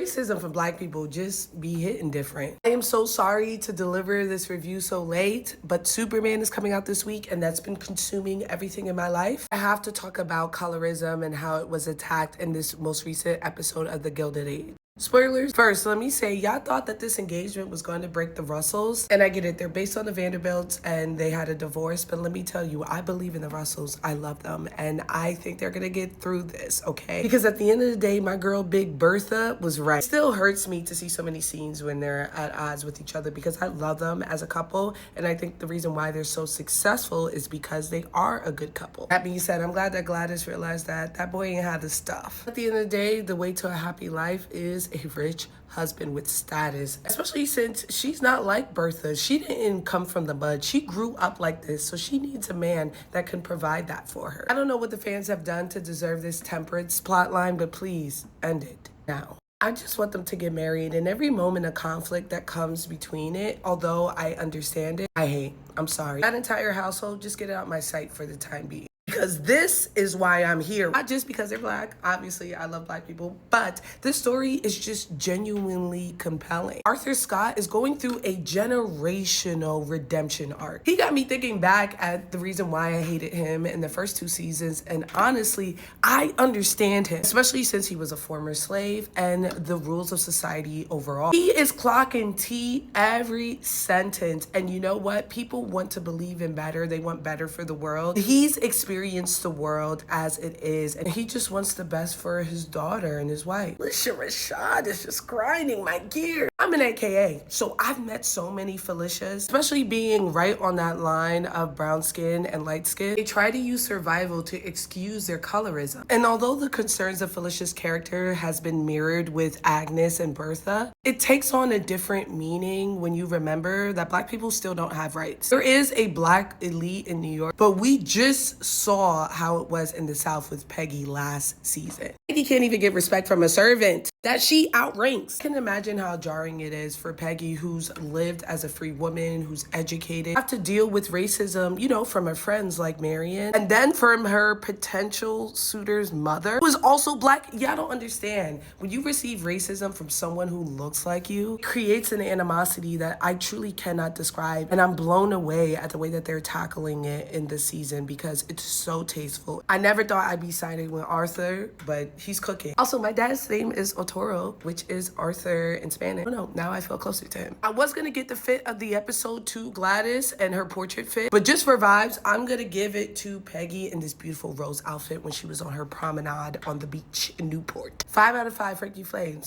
Racism for Black people just be hitting different. I am so sorry to deliver this review so late, but Superman is coming out this week and that's been consuming everything in my life. I have to talk about colorism and how it was attacked in this most recent episode of the Gilded Age. Spoilers. First, let me say, y'all thought that this engagement was going to break the Russells, and I get it. They're based on the Vanderbilts, and they had a divorce, but let me tell you, I believe in the Russells. I love them, and I think they're going to get through this, okay? Because at the end of the day, my girl Big Bertha was right. It still hurts me to see so many scenes when they're at odds with each other because I love them as a couple, and I think the reason why they're so successful is because they are a good couple. That being said, I'm glad that Gladys realized that that boy ain't had the stuff. At the end of the day, the way to a happy life is a rich husband with status, especially since she's not like Bertha. She didn't come from the mud. She grew up like this, so she needs a man that can provide that for her. I don't know what the fans have done to deserve this Temperance plotline, but please end it now. I just want them to get married, and every moment of conflict that comes between it, although I understand it, I hate. I'm sorry. That entire household, just get it out my sight for the time being. Because this is why I'm here. Not just because they're Black. Obviously, I love Black people. But this story is just genuinely compelling. Arthur Scott is going through a generational redemption arc. He got me thinking back at the reason why I hated him in the first 2 seasons. And honestly, I understand him, especially since he was a former slave and the rules of society overall. He is clocking T every sentence. And you know what? People want to believe in better. They want better for the world. He's experienced the world as it is, and he just wants the best for his daughter and his wife. Felicia Rashad is just grinding my gears. I'm an AKA, so I've met so many Felicias, especially being right on that line of brown skin and light skin. They try to use survival to excuse their colorism. And although the concerns of Felicia's character has been mirrored with Agnes and Bertha, it takes on a different meaning when you remember that Black people still don't have rights. There is a Black elite in New York, but we just saw how it was in the South with Peggy last season. Peggy can't even get respect from a servant that she outranks. I can imagine how jarring it is for Peggy, who's lived as a free woman, who's educated, have to deal with racism, you know, from her friends like Marion, and then from her potential suitor's mother, who is also Black. Y'all don't understand. When you receive racism from someone who looks like you, it creates an animosity that I truly cannot describe, and I'm blown away at the way that they're tackling it in this season because it's so tasteful. I never thought I'd be siding with Arthur, but he's cooking. Also, my dad's name is Otto, which is Arthur in Spanish. Oh no, now I feel closer to him. I was gonna get the fit of the episode to Gladys and her portrait fit, but just for vibes, I'm gonna give it to Peggy in this beautiful rose outfit when she was on her promenade on the beach in Newport. 5 out of 5 Frankie Flames.